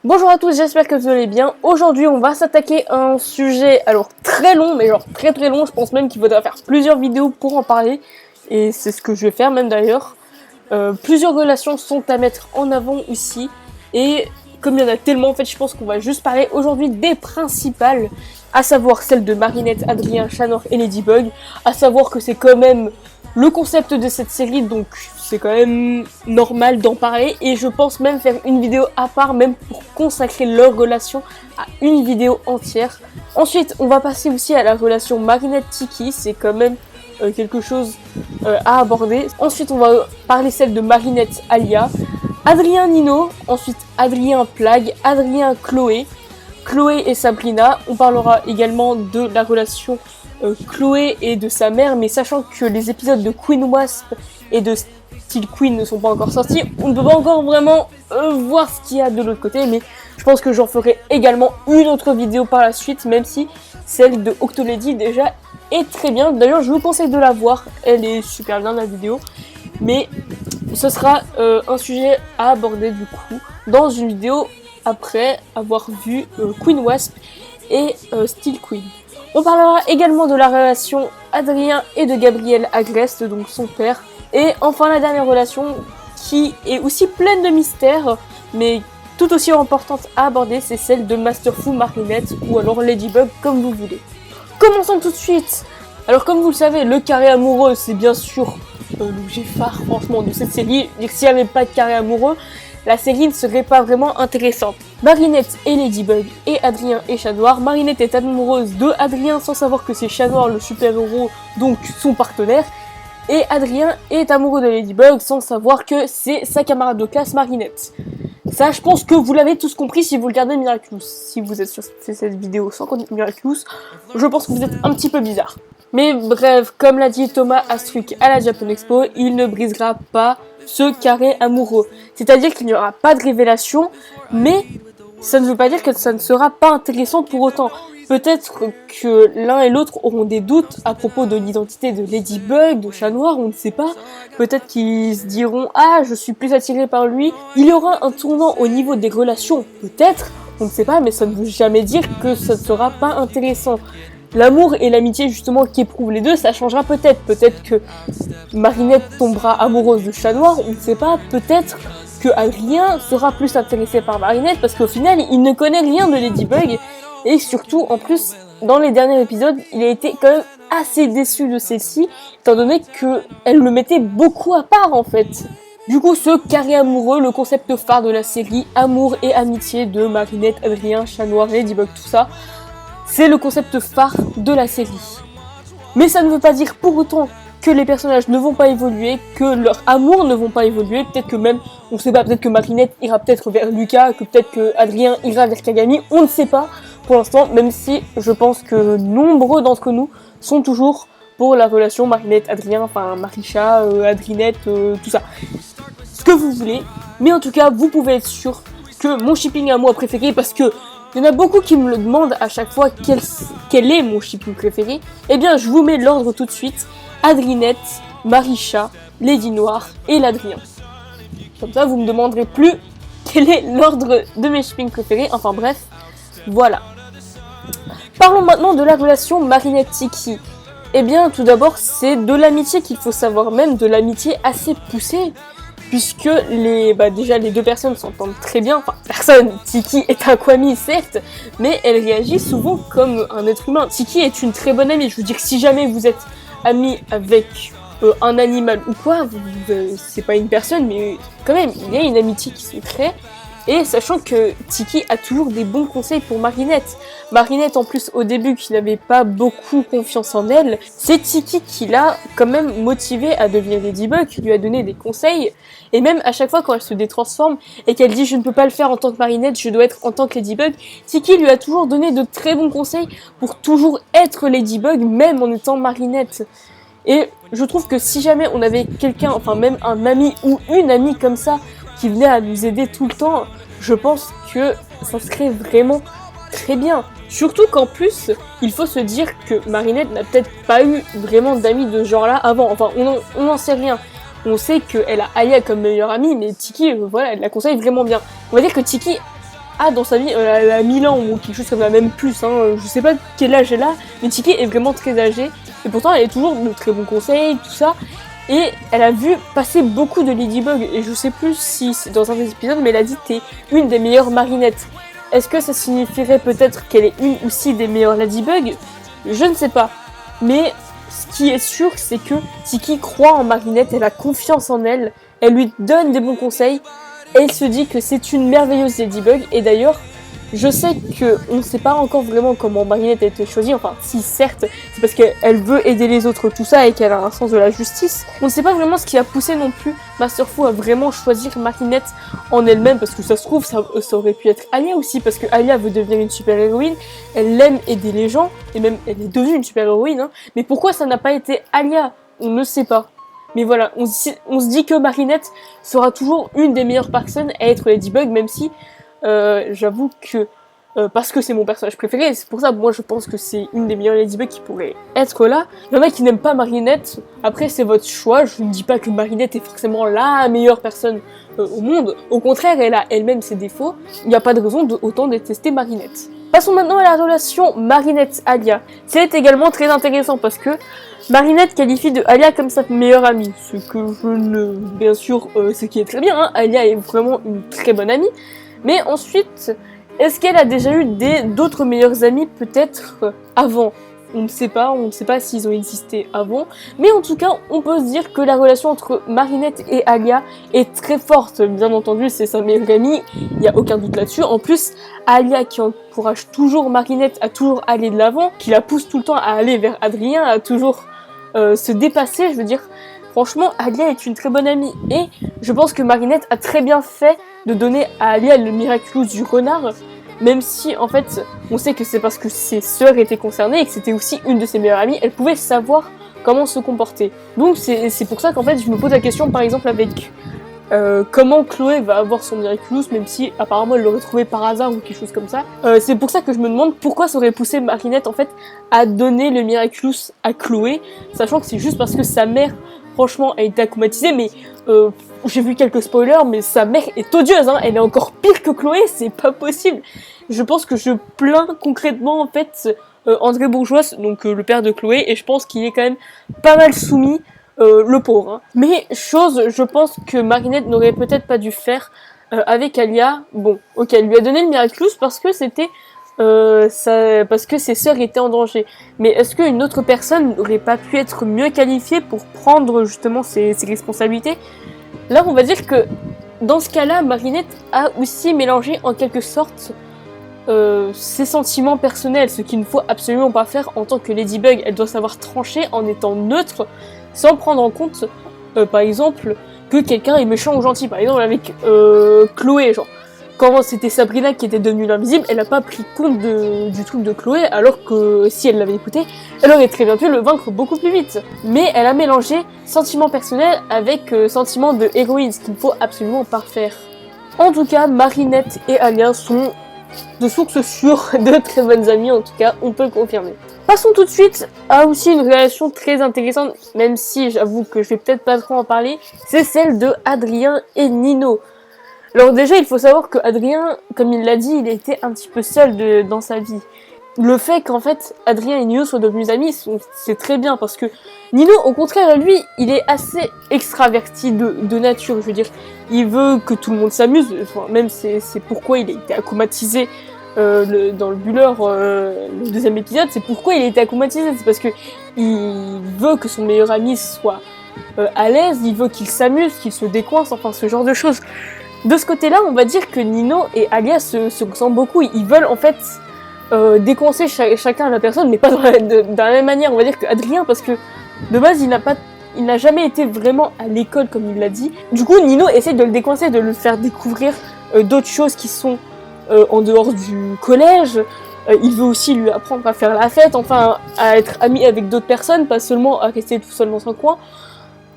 Bonjour à tous, j'espère que vous allez bien. Aujourd'hui, on va s'attaquer à un sujet, alors très long, mais genre très long. Je pense même qu'il faudra faire plusieurs vidéos pour en parler. Et c'est ce que je vais faire même d'ailleurs. Plusieurs relations sont à mettre en avant ici. Et comme il y en a tellement, en fait, je pense qu'on va juste parler aujourd'hui des principales. À savoir celles de Marinette, Adrien, Chat Noir et Ladybug. À savoir que c'est quand même le concept de cette série, donc c'est quand même normal d'en parler. Et je pense même faire une vidéo à part, même pour consacrer leur relation à une vidéo entière. Ensuite, on va passer aussi à la relation Marinette-Tiki, c'est quand même quelque chose à aborder. Ensuite, on va parler celle de Marinette-Alia, Adrien-Nino, ensuite Adrien-Plague, Adrien-Chloé, Chloé et Sabrina. On parlera également de la relation Chloé et de sa mère, mais sachant que les épisodes de Queen Wasp et de Steel Queen ne sont pas encore sortis, on ne peut pas encore vraiment voir ce qu'il y a de l'autre côté, mais je pense que j'en ferai également une autre vidéo par la suite, même si celle de Octolady déjà est très bien. D'ailleurs, je vous conseille de la voir, elle est super bien la vidéo, mais ce sera un sujet à aborder du coup dans une vidéo après avoir vu Queen Wasp et Steel Queen. On parlera également de la relation Adrien et de Gabriel Agreste, donc son père. Et enfin la dernière relation qui est aussi pleine de mystères, mais tout aussi importante à aborder, c'est celle de Masterfoo Marinette ou alors Ladybug comme vous voulez. Commençons tout de suite. Alors comme vous le savez, le carré amoureux c'est bien sûr l'objet phare franchement de cette série. Et s'il n'y avait pas de carré amoureux, la série ne serait pas vraiment intéressante. Marinette et Ladybug et Adrien et Chat Noir. Marinette est amoureuse de Adrien sans savoir que c'est Chat Noir le super-héros, donc son partenaire. Et Adrien est amoureux de Ladybug sans savoir que c'est sa camarade de classe Marinette. Ça, je pense que vous l'avez tous compris si vous regardez Miraculous. Si vous êtes sur cette vidéo sans connaître Miraculous, je pense que vous êtes un petit peu bizarre. Mais bref, comme l'a dit Thomas Astruc à la Japan Expo, il ne brisera pas ce carré amoureux. C'est-à-dire qu'il n'y aura pas de révélation, mais ça ne veut pas dire que ça ne sera pas intéressant pour autant. Peut-être que l'un et l'autre auront des doutes à propos de l'identité de Ladybug, de Chat Noir, on ne sait pas. Peut-être qu'ils se diront « Ah, je suis plus attiré par lui ». Il y aura un tournant au niveau des relations, peut-être, on ne sait pas, mais ça ne veut jamais dire que ça ne sera pas intéressant. L'amour et l'amitié justement qu'éprouvent les deux, ça changera peut-être. Peut-être que Marinette tombera amoureuse de Chat Noir, on ne sait pas. Peut-être que Adrien sera plus intéressé par Marinette parce qu'au final, il ne connaît rien de Ladybug. Et surtout, en plus, dans les derniers épisodes, il a été quand même assez déçu de celle-ci, étant donné qu'elle le mettait beaucoup à part en fait. Du coup, ce carré amoureux, le concept phare de la série, amour et amitié de Marinette, Adrien, Chat Noir, Ladybug, tout ça, c'est le concept phare de la série. Mais ça ne veut pas dire pour autant que les personnages ne vont pas évoluer, que leur amour ne vont pas évoluer. Peut-être que même, on ne sait pas, peut-être que Marinette ira peut-être vers Lucas, que peut-être que Adrien ira vers Kagami, on ne sait pas pour l'instant, même si je pense que nombreux d'entre nous sont toujours pour la relation Marinette-Adrien, enfin Marisha, Adrinette, tout ça. Ce que vous voulez, mais en tout cas, vous pouvez être sûr que mon shipping à moi préféré, parce que il y en a beaucoup qui me le demandent à chaque fois quel est mon shipping préféré. Eh bien, je vous mets l'ordre tout de suite. Adrinette, Marisha, Lady Noire et l'Adrien. Comme ça, vous me demanderez plus quel est l'ordre de mes shippings préférés. Enfin bref, voilà. Parlons maintenant de la relation Marinette-Tiki. Eh bien, tout d'abord, c'est de l'amitié qu'il faut savoir, même de l'amitié assez poussée. Puisque déjà les deux personnes s'entendent très bien, enfin Tiki est un Kwami certes, mais elle réagit souvent comme un être humain. Tiki est une très bonne amie, je veux dire si jamais vous êtes ami avec un animal ou quoi, c'est pas une personne mais quand même il y a une amitié qui se crée. Et sachant que Tiki a toujours des bons conseils pour Marinette. Marinette en plus au début qui n'avait pas beaucoup confiance en elle, c'est Tiki qui l'a quand même motivée à devenir Ladybug, qui lui a donné des conseils. Et même à chaque fois quand elle se détransforme et qu'elle dit je ne peux pas le faire en tant que Marinette, je dois être en tant que Ladybug, Tiki lui a toujours donné de très bons conseils pour toujours être Ladybug même en étant Marinette. Et je trouve que si jamais on avait quelqu'un, enfin même un ami ou une amie comme ça, qui venait à nous aider tout le temps, je pense que ça serait vraiment très bien. Surtout qu'en plus, il faut se dire que Marinette n'a peut-être pas eu vraiment d'amis de ce genre-là avant. Enfin, on n'en sait rien. On sait qu'elle a Aya comme meilleure amie, mais Tiki, voilà, elle la conseille vraiment bien. On va dire que Tiki a dans sa vie, elle a 1000 ans ou quelque chose comme ça, même plus, hein, je sais pas quel âge elle a, mais Tiki est vraiment très âgée, et pourtant elle est toujours de très bons conseils, tout ça, et elle a vu passer beaucoup de Ladybug, et je sais plus si c'est dans un des épisodes, mais elle a dit t'es une des meilleures marinettes. Est-ce que ça signifierait peut-être qu'elle est une aussi des meilleures Ladybug? Je ne sais pas, mais ce qui est sûr, c'est que Tiki croit en Marinette, elle a confiance en elle, elle lui donne des bons conseils, et elle se dit que c'est une merveilleuse Ladybug, et d'ailleurs, je sais qu'on ne sait pas encore vraiment comment Marinette a été choisie, enfin si certes, c'est parce qu'elle veut aider les autres tout ça et qu'elle a un sens de la justice. On ne sait pas vraiment ce qui a poussé non plus Master Fu à vraiment choisir Marinette en elle-même, parce que ça se trouve ça aurait pu être Alia aussi, parce que Alia veut devenir une super héroïne, elle aime aider les gens, et même elle est devenue une super héroïne, hein. Mais pourquoi ça n'a pas été Alia? On ne sait pas. Mais voilà, on se dit que Marinette sera toujours une des meilleures personnes à être Ladybug, même si j'avoue que parce que c'est mon personnage préféré, c'est pour ça moi je pense que c'est une des meilleures Ladybug qui pourrait être là. Il y en a qui n'aiment pas Marinette, après c'est votre choix, je ne dis pas que Marinette est forcément la meilleure personne au monde, au contraire elle a elle-même ses défauts, il n'y a pas de raison de autant détester Marinette. Passons maintenant à la relation Marinette-Alia. C'est également très intéressant parce que Marinette qualifie de Alia comme sa meilleure amie, ce que je ne... bien sûr, ce qui est très bien, hein. Alia est vraiment une très bonne amie, mais ensuite, est-ce qu'elle a déjà eu d'autres meilleures amies peut-être avant? On ne sait pas s'ils ont existé avant, mais en tout cas, on peut se dire que la relation entre Marinette et Alia est très forte. Bien entendu, c'est sa meilleure amie, il n'y a aucun doute là-dessus. En plus, Alia qui encourage toujours Marinette à toujours aller de l'avant, qui la pousse tout le temps à aller vers Adrien, à toujours se dépasser, je veux dire. Franchement, Alia est une très bonne amie, et je pense que Marinette a très bien fait de donner à Alia le Miraculous du renard, même si en fait on sait que c'est parce que ses sœurs étaient concernées et que c'était aussi une de ses meilleures amies, elle pouvait savoir comment se comporter. Donc c'est pour ça qu'en fait je me pose la question par exemple avec comment Chloé va avoir son Miraculous, même si apparemment elle l'aurait trouvé par hasard ou quelque chose comme ça. C'est pour ça que je me demande pourquoi ça aurait poussé Marinette en fait à donner le Miraculous à Chloé, sachant que c'est juste parce que sa mère franchement a été acclimatisée, mais j'ai vu quelques spoilers, mais sa mère est odieuse, hein, elle est encore pire que Chloé, c'est pas possible. Je pense que je plains concrètement en fait André Bourgeois, donc le père de Chloé, et je pense qu'il est quand même pas mal soumis, le pauvre. Hein. Mais je pense que Marinette n'aurait peut-être pas dû faire avec Alia. Bon, ok, elle lui a donné le Miraculous parce que c'était parce que ses sœurs étaient en danger. Mais est-ce qu'une autre personne n'aurait pas pu être mieux qualifiée pour prendre justement ses responsabilités? Là, on va dire que dans ce cas-là, Marinette a aussi mélangé en quelque sorte ses sentiments personnels, ce qu'il ne faut absolument pas faire en tant que Ladybug. Elle doit savoir trancher en étant neutre, sans prendre en compte, par exemple, que quelqu'un est méchant ou gentil. Par exemple, avec Chloé, genre. Quand c'était Sabrina qui était devenue l'invisible, elle n'a pas pris compte du truc de Chloé, alors que si elle l'avait écouté, elle aurait très bien pu le vaincre beaucoup plus vite. Mais elle a mélangé sentiments personnels avec sentiments de héroïne, ce qu'il ne faut absolument pas faire. En tout cas, Marinette et Alia sont de sources sûres de très bonnes amies, en tout cas, on peut le confirmer. Passons tout de suite à aussi une relation très intéressante, même si j'avoue que je vais peut-être pas trop en parler, c'est celle de Adrien et Nino. Alors déjà, il faut savoir que Adrien, comme il l'a dit, il était un petit peu seul dans sa vie. Le fait qu'en fait, Adrien et Nino soient devenus amis, c'est très bien, parce que Nino, au contraire, lui, il est assez extraverti de nature, je veux dire. Il veut que tout le monde s'amuse, enfin, même c'est pourquoi il a été acclimatisé dans le Buller, le deuxième épisode, c'est pourquoi il a été acclimatisé, c'est parce que il veut que son meilleur ami soit à l'aise, il veut qu'il s'amuse, qu'il se décoince, enfin ce genre de choses. De ce côté-là, on va dire que Nino et Alia se ressemblent beaucoup. Ils veulent en fait décoincer chacun la personne, mais pas dans la même manière. On va dire que Adrien, parce que de base, il n'a jamais été vraiment à l'école comme il l'a dit. Du coup, Nino essaie de le décoincer, de le faire découvrir d'autres choses qui sont en dehors du collège. Il veut aussi lui apprendre à faire la fête, enfin à être ami avec d'autres personnes, pas seulement à rester tout seul dans son coin.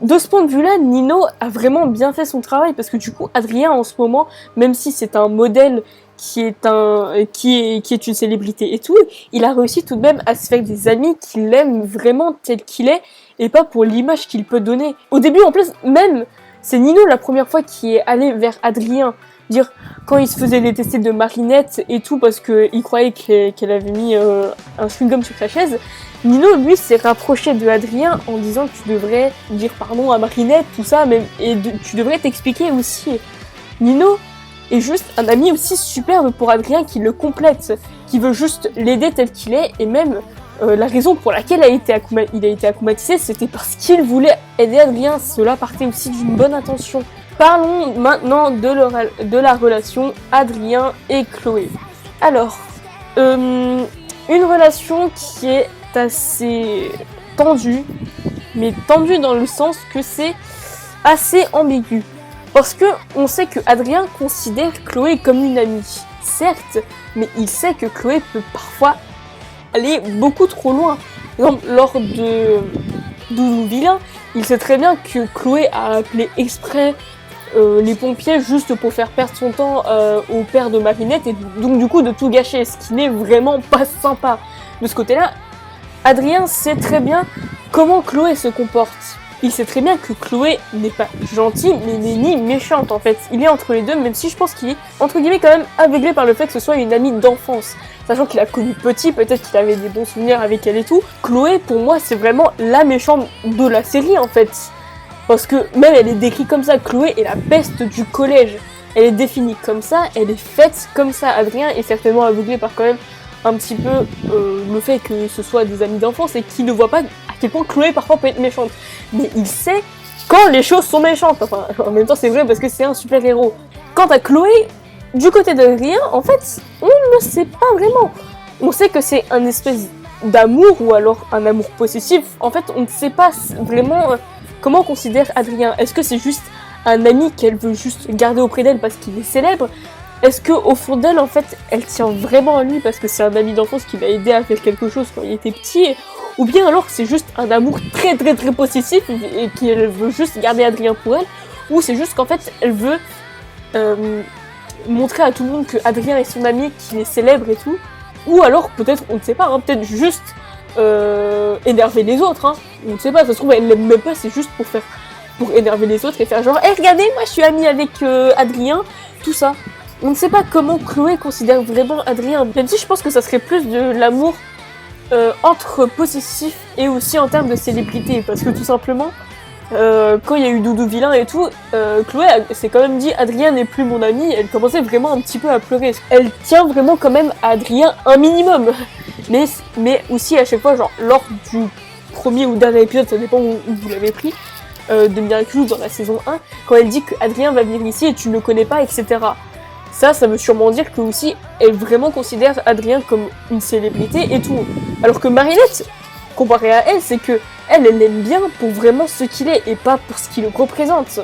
De ce point de vue-là, Nino a vraiment bien fait son travail parce que du coup, Adrien en ce moment, même si c'est un modèle qui est une célébrité et tout, il a réussi tout de même à se faire des amis qui l'aiment vraiment tel qu'il est et pas pour l'image qu'il peut donner. Au début, en plus, même c'est Nino la première fois qui est allé vers Adrien, dire quand il se faisait détester de Marinette et tout parce qu'il croyait qu'elle avait mis un chewing-gum sur sa chaise, Nino lui s'est rapproché de Adrien en disant que tu devrais dire pardon à Marinette, tout ça, tu devrais t'expliquer aussi. Nino est juste un ami aussi superbe pour Adrien qui le complète, qui veut juste l'aider tel qu'il est, et même la raison pour laquelle il a été akumatisé, c'était parce qu'il voulait aider Adrien. Cela partait aussi d'une bonne intention. Parlons maintenant de la relation Adrien et Chloé. Alors, une relation qui est assez tendue, mais tendue dans le sens que c'est assez ambigu. Parce que on sait que Adrien considère Chloé comme une amie, certes, mais il sait que Chloé peut parfois aller beaucoup trop loin. Par exemple, lors de Doudou Vilain, il sait très bien que Chloé a appelé exprès les pompiers juste pour faire perdre son temps au père de Marinette et donc du coup de tout gâcher, ce qui n'est vraiment pas sympa. De ce côté-là, Adrien sait très bien comment Chloé se comporte. Il sait très bien que Chloé n'est pas gentille, mais n'est ni méchante en fait. Il est entre les deux, même si je pense qu'il est, entre guillemets, quand même aveuglé par le fait que ce soit une amie d'enfance. Sachant qu'il a connu petit, peut-être qu'il avait des bons souvenirs avec elle et tout. Chloé, pour moi, c'est vraiment la méchante de la série en fait. Parce que même elle est décrite comme ça, Chloé est la peste du collège. Elle est définie comme ça, elle est faite comme ça. Adrien est certainement aveuglé par quand même un petit peu le fait que ce soit des amis d'enfance et qu'il ne voit pas à quel point Chloé parfois peut être méchante. Mais il sait quand les choses sont méchantes. Enfin, en même temps c'est vrai parce que c'est un super héros. Quant à Chloé, du côté d'Adrien, en fait, on ne sait pas vraiment. On sait que c'est un espèce d'amour ou alors un amour possessif. En fait, on ne sait pas vraiment comment considère Adrien. Est-ce que c'est juste un ami qu'elle veut juste garder auprès d'elle parce qu'il est célèbre? Est-ce qu'au fond d'elle, en fait, elle tient vraiment à lui parce que c'est un ami d'enfance qui l'a aidé à faire quelque chose quand il était petit? Ou bien alors c'est juste un amour très très très possessif et qu'elle veut juste garder Adrien pour elle? Ou c'est juste qu'en fait, elle veut montrer à tout le monde que Adrien est son ami, qu'il est célèbre et tout? Ou alors, peut-être, on ne sait pas, hein, peut-être juste énerver les autres, hein. On ne sait pas, ça se trouve, elle l'aime même pas, c'est juste pour énerver les autres et faire genre, hey, regardez, moi je suis amie avec Adrien, tout ça. On ne sait pas comment Chloé considère vraiment Adrien, même si je pense que ça serait plus de l'amour entre possessif et aussi en termes de célébrité, parce que tout simplement, quand il y a eu Doudou Vilain et tout, Chloé s'est quand même dit Adrien n'est plus mon ami, elle commençait vraiment un petit peu à pleurer. Elle tient vraiment quand même à Adrien un minimum, mais aussi à chaque fois, genre lors du premier ou dernier épisode, ça dépend où vous l'avez pris, de Miraculous dans la saison 1, quand elle dit que Adrien va venir ici et tu ne le connais pas, etc. Ça veut sûrement dire que aussi, elle vraiment considère Adrien comme une célébrité et tout. Alors que Marinette, comparé à elle, c'est que elle l'aime bien pour vraiment ce qu'il est et pas pour ce qu'il représente. Vous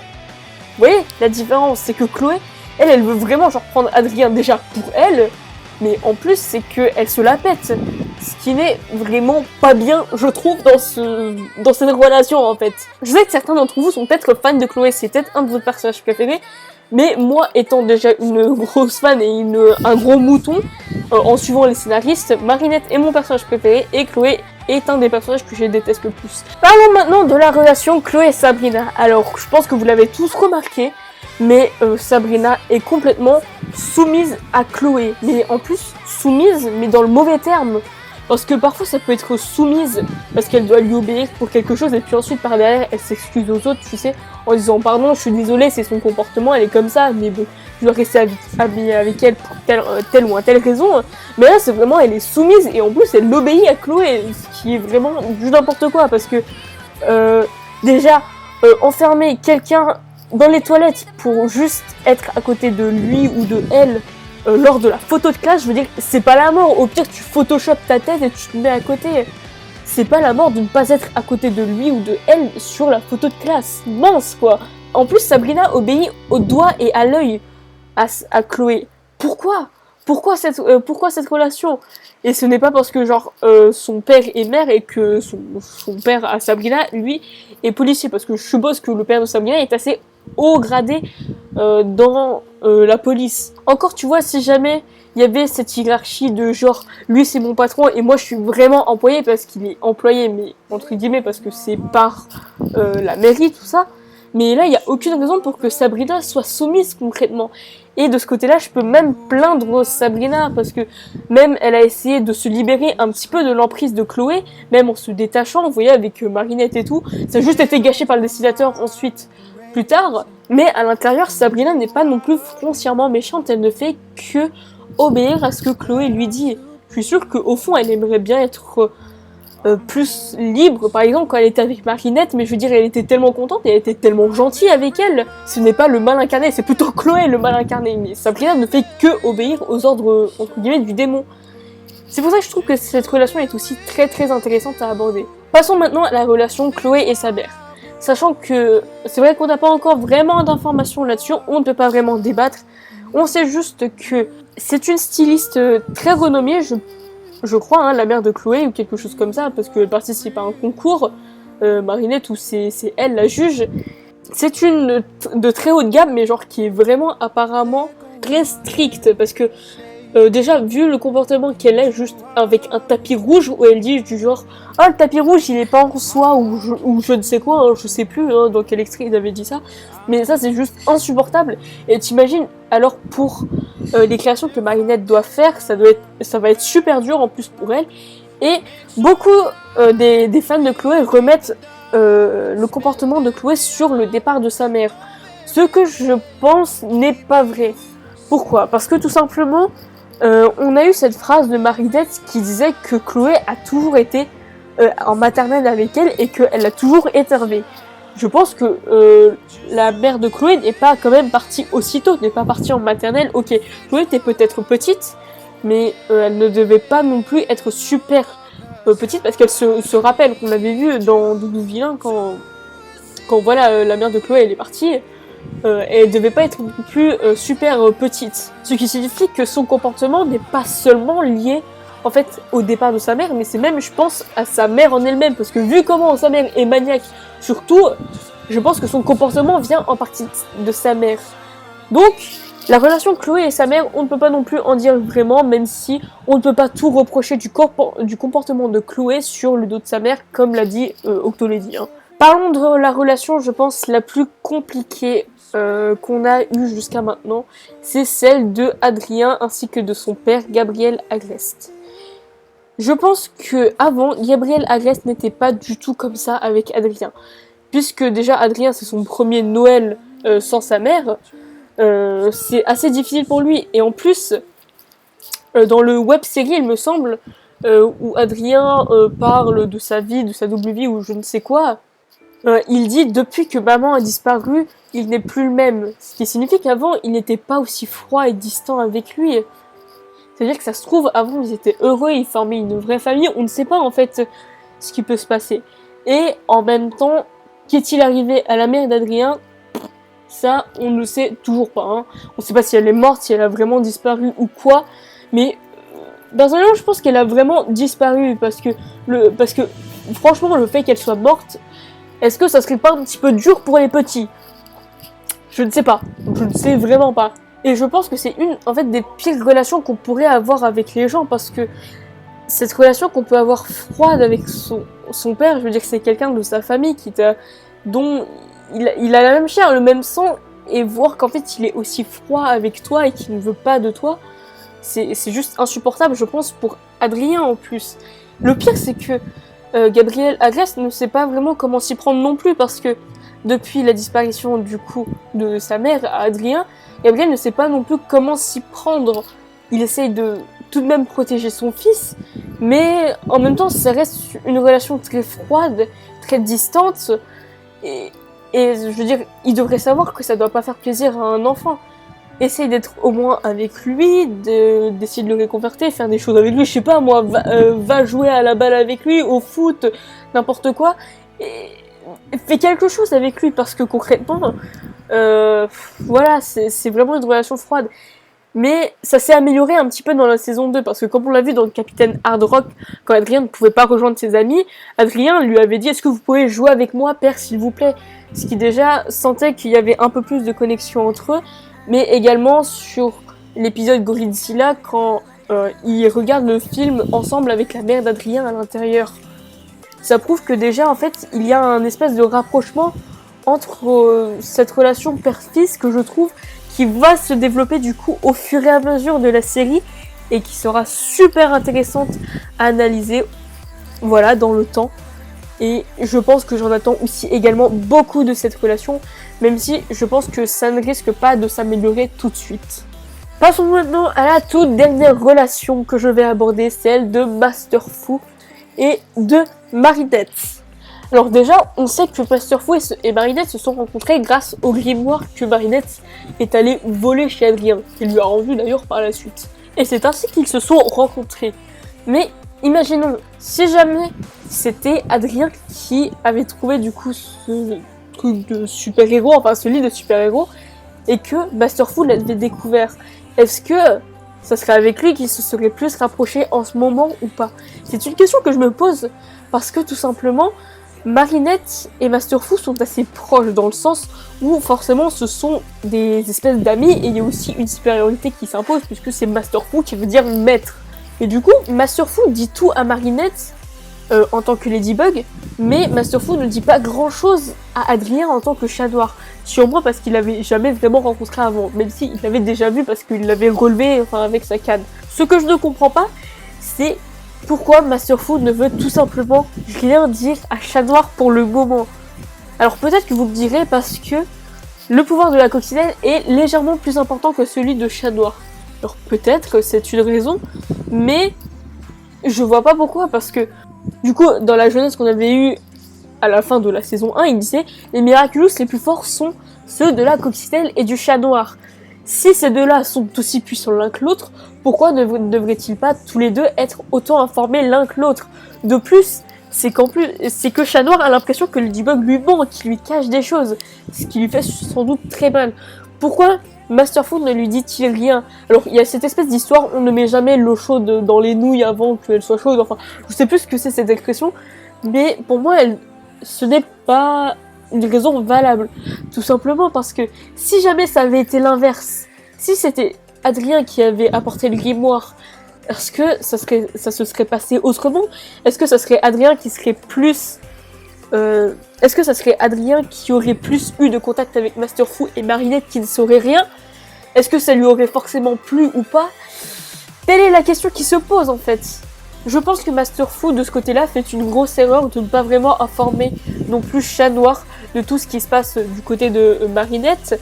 voyez la différence, c'est que Chloé, elle veut vraiment genre prendre Adrien déjà pour elle, mais en plus c'est qu'elle se la pète. Ce qui n'est vraiment pas bien, je trouve, dans cette relation en fait. Je sais que certains d'entre vous sont peut-être fans de Chloé, c'est peut-être un de vos personnages préférés, mais moi étant déjà une grosse fan et un gros mouton, en suivant les scénaristes, Marinette est mon personnage préféré et Chloé est un des personnages que je déteste le plus. Parlons maintenant de la relation Chloé et Sabrina. Alors, je pense que vous l'avez tous remarqué, mais Sabrina est complètement soumise à Chloé. Mais en plus, soumise, mais dans le mauvais terme. Parce que parfois ça peut être soumise parce qu'elle doit lui obéir pour quelque chose et puis ensuite par derrière elle s'excuse aux autres, tu sais, en disant pardon, je suis désolée, c'est son comportement, elle est comme ça, mais bon, je dois rester amie avec elle pour telle ou telle raison. Mais là c'est vraiment, elle est soumise et en plus elle obéit à Chloé, ce qui est vraiment du n'importe quoi parce que déjà enfermer quelqu'un dans les toilettes pour juste être à côté de lui ou de elle lors de la photo de classe, je veux dire, c'est pas la mort. Au pire, tu photoshop ta tête et tu te mets à côté. C'est pas la mort de ne pas être à côté de lui ou de elle sur la photo de classe. Mince, quoi. En plus, Sabrina obéit au doigt et à l'œil à Chloé. Pourquoi cette relation? Et ce n'est pas parce que, genre, son père est maire et que son père à Sabrina, lui, est policier. Parce que je suppose que le père de Sabrina est assez haut gradé dans la police. Encore, tu vois, si jamais il y avait cette hiérarchie de genre, lui c'est mon patron et moi je suis vraiment employé parce qu'il est employé, mais entre guillemets parce que c'est par la mairie, tout ça, Mais là, il n'y a aucune raison pour que Sabrina soit soumise concrètement. Et de ce côté-là, je peux même plaindre Sabrina, parce que même elle a essayé de se libérer un petit peu de l'emprise de Chloé, même en se détachant, vous voyez, avec Marinette et tout. Ça a juste été gâché par le dessinateur ensuite, plus tard. Mais à l'intérieur, Sabrina n'est pas non plus foncièrement méchante, elle ne fait que obéir à ce que Chloé lui dit. Je suis sûre qu'au fond, elle aimerait bien être plus libre, par exemple, quand elle était avec Marinette, mais je veux dire, elle était tellement contente et elle était tellement gentille avec elle. Ce n'est pas le mal incarné, c'est plutôt Chloé le mal incarné, mais Sabrina ne fait que obéir aux ordres, entre guillemets, du démon. C'est pour ça que je trouve que cette relation est aussi très très intéressante à aborder. Passons maintenant à la relation Chloé et sa mère. Sachant que c'est vrai qu'on n'a pas encore vraiment d'informations là-dessus, on ne peut pas vraiment débattre. On sait juste que c'est une styliste très renommée, je crois, hein, la mère de Chloé ou quelque chose comme ça, parce qu'elle participe à un concours, Marinette, où c'est elle la juge. C'est une de très haut de gamme, mais genre qui est vraiment apparemment très stricte, parce que déjà, vu le comportement qu'elle a, juste avec un tapis rouge, où elle dit du genre « Ah, le tapis rouge, il est pas en soi » ou je ne sais quoi, hein, je sais plus hein, dans quel extrait il avait dit ça. Mais ça, c'est juste insupportable. Et t'imagines, alors pour les créations que Marinette doit faire, ça va être super dur en plus pour elle. Et beaucoup des fans de Chloé remettent le comportement de Chloé sur le départ de sa mère. Ce que je pense n'est pas vrai. Pourquoi ? Parce que tout simplement, on a eu cette phrase de Marinette qui disait que Chloé a toujours été en maternelle avec elle et qu'elle a toujours énervé. Je pense que la mère de Chloé n'est pas quand même partie aussitôt, n'est pas partie en maternelle. Ok, Chloé était peut-être petite, mais elle ne devait pas non plus être super petite parce qu'elle se rappelle qu'on l'avait vu dans Doudou Vilain quand voilà la mère de Chloé elle est partie. Elle devait pas être non plus super petite. Ce qui signifie que son comportement n'est pas seulement lié en fait au départ de sa mère, mais c'est même, je pense, à sa mère en elle-même, parce que vu comment sa mère est maniaque, surtout, je pense que son comportement vient en partie de sa mère. Donc, la relation Chloé et sa mère, on ne peut pas non plus en dire vraiment, même si on ne peut pas tout reprocher du comportement de Chloé sur le dos de sa mère, comme l'a dit Octolady. Hein. Parlons de la relation, je pense, la plus compliquée qu'on a eue jusqu'à maintenant, c'est celle de Adrien ainsi que de son père, Gabriel Agreste. Je pense que avant, Gabriel Agreste n'était pas du tout comme ça avec Adrien, puisque déjà Adrien c'est son premier Noël sans sa mère, c'est assez difficile pour lui, et en plus, dans le web-série, il me semble, où Adrien parle de sa vie, de sa double vie, ou je ne sais quoi, il dit « Depuis que maman a disparu, il n'est plus le même ». Ce qui signifie qu'avant, il n'était pas aussi froid et distant avec lui. C'est-à-dire que ça se trouve, avant, ils étaient heureux, ils formaient une vraie famille. On ne sait pas, en fait, ce qui peut se passer. Et en même temps, qu'est-il arrivé à la mère d'Adrien ? Ça, on ne sait toujours pas. Hein. On ne sait pas si elle est morte, si elle a vraiment disparu ou quoi. Mais personnellement, je pense qu'elle a vraiment disparu parce que franchement, le fait qu'elle soit morte, est-ce que ça serait pas un petit peu dur pour les petits ? Je ne sais pas. Je ne sais vraiment pas. Et je pense que c'est une, en fait, des pires relations qu'on pourrait avoir avec les gens, parce que cette relation qu'on peut avoir froide avec son père, je veux dire que c'est quelqu'un de sa famille dont il a la même chair, le même sang, et voir qu'en fait il est aussi froid avec toi et qu'il ne veut pas de toi, c'est juste insupportable, je pense, pour Adrien en plus. Le pire, c'est que Gabriel Agreste ne sait pas vraiment comment s'y prendre non plus, parce que depuis la disparition du coup de sa mère à Adrien, Gabriel ne sait pas non plus comment s'y prendre. Il essaye de tout de même protéger son fils, mais en même temps ça reste une relation très froide, très distante, et je veux dire, il devrait savoir que ça doit pas faire plaisir à un enfant. Essaye d'être au moins avec lui, d'essayer de le réconforter, faire des choses avec lui, je sais pas moi, va jouer à la balle avec lui, au foot, n'importe quoi, et fais quelque chose avec lui, parce que concrètement, voilà, c'est vraiment une relation froide. Mais ça s'est amélioré un petit peu dans la saison 2, parce que comme on l'a vu dans le Capitaine Hard Rock, quand Adrien ne pouvait pas rejoindre ses amis, Adrien lui avait dit « Est-ce que vous pouvez jouer avec moi, père, s'il vous plaît ?» Ce qui déjà sentait qu'il y avait un peu plus de connexion entre eux, mais également sur l'épisode Godzilla, quand ils regardent le film ensemble avec la mère d'Adrien à l'intérieur. Ça prouve que déjà, en fait, il y a un espèce de rapprochement entre cette relation père-fils que je trouve qui va se développer du coup au fur et à mesure de la série et qui sera super intéressante à analyser, voilà, dans le temps. Et je pense que j'en attends aussi également beaucoup de cette relation, même si je pense que ça ne risque pas de s'améliorer tout de suite. Passons maintenant à la toute dernière relation que je vais aborder, celle de Master Fu et de Marinette. Alors déjà, on sait que Master Fu et Marinette se sont rencontrés grâce au grimoire que Marinette est allée voler chez Adrien, qu'il lui a rendu d'ailleurs par la suite. Et c'est ainsi qu'ils se sont rencontrés. Mais imaginons, si jamais c'était Adrien qui avait trouvé du coup ce truc de super-héros, enfin ce lit de super-héros, et que Master Fu l'avait découvert, est-ce que ça serait avec lui qu'ils se seraient plus rapprochés en ce moment ou pas? C'est une question que je me pose, parce que tout simplement, Marinette et Master Fu sont assez proches dans le sens où forcément ce sont des espèces d'amis et il y a aussi une supériorité qui s'impose puisque c'est Master Fu qui veut dire maître. Et du coup, Master Fu dit tout à Marinette en tant que Ladybug, mais Master Fu ne dit pas grand chose à Adrien en tant que Chat Noir. Sûrement parce qu'il l'avait jamais vraiment rencontré avant, même s'il l'avait déjà vu parce qu'il l'avait relevé avec sa canne. Ce que je ne comprends pas, c'est pourquoi Master Fu ne veut tout simplement rien dire à Chat Noir pour le moment. Alors peut-être que vous me direz parce que le pouvoir de la coccinelle est légèrement plus important que celui de Chat Noir. Alors peut-être que c'est une raison, mais je vois pas pourquoi, parce que du coup dans la jeunesse qu'on avait eue à la fin de la saison 1, il disait les Miraculous les plus forts sont ceux de la coccinelle et du Chat Noir. Si ces deux-là sont aussi puissants l'un que l'autre, pourquoi ne devraient-ils pas tous les deux être autant informés l'un que l'autre? De plus, c'est que Chat Noir a l'impression que Ladybug lui ment, qu'il lui cache des choses, ce qui lui fait sans doute très mal. Pourquoi Master Fu ne lui dit-il rien? Alors, il y a cette espèce d'histoire, on ne met jamais l'eau chaude dans les nouilles avant qu'elles soient chaudes, enfin, je sais plus ce que c'est cette expression, mais pour moi, ce n'est pas une raison valable. Tout simplement parce que si jamais ça avait été l'inverse, si c'était Adrien qui avait apporté le grimoire, est-ce que ça se serait passé autrement? Est-ce que ça serait Adrien qui serait plus... est-ce que ça serait Adrien qui aurait plus eu de contact avec Master Fu et Marinette qui ne saurait rien? Est-ce que ça lui aurait forcément plu ou pas? Telle est la question qui se pose en fait. Je pense que Master Fu de ce côté-là fait une grosse erreur de ne pas vraiment informer non plus Chat Noir de tout ce qui se passe du côté de Marinette.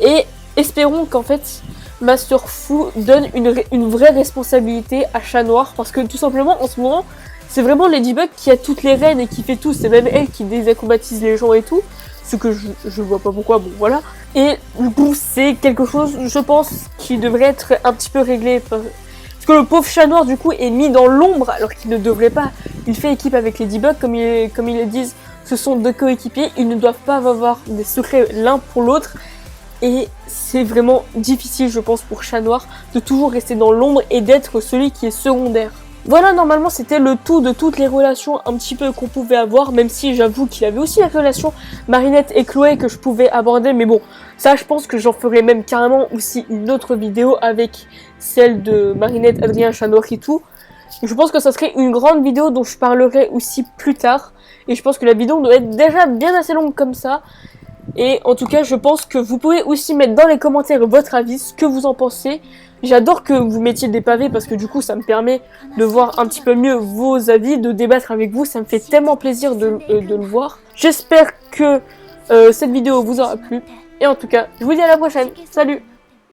Et espérons qu'en fait Master Fu donne une vraie responsabilité à Chat Noir, parce que tout simplement en ce moment c'est vraiment Ladybug qui a toutes les rênes et qui fait tout, c'est même elle qui désacrobatise les gens et tout, ce que je vois pas pourquoi, bon voilà. Et du coup c'est quelque chose je pense qui devrait être un petit peu réglé, parce que le pauvre Chat Noir du coup est mis dans l'ombre alors qu'il ne devrait pas. Il fait équipe avec Ladybug, comme ils le disent, ce sont deux coéquipiers, ils ne doivent pas avoir des secrets l'un pour l'autre. Et c'est vraiment difficile, je pense, pour Chat Noir de toujours rester dans l'ombre et d'être celui qui est secondaire. Voilà, normalement, c'était le tout de toutes les relations un petit peu qu'on pouvait avoir, même si j'avoue qu'il y avait aussi la relation Marinette et Chloé que je pouvais aborder, mais bon, ça, je pense que j'en ferai même carrément aussi une autre vidéo avec celle de Marinette, Adrien, Chat Noir et tout. Je pense que ça serait une grande vidéo dont je parlerai aussi plus tard, et je pense que la vidéo doit être déjà bien assez longue comme ça. Et en tout cas, je pense que vous pouvez aussi mettre dans les commentaires votre avis, ce que vous en pensez. J'adore que vous mettiez des pavés parce que du coup, ça me permet de voir un petit peu mieux vos avis, de débattre avec vous. Ça me fait tellement plaisir de le voir. J'espère que cette vidéo vous aura plu. Et en tout cas, je vous dis à la prochaine. Salut!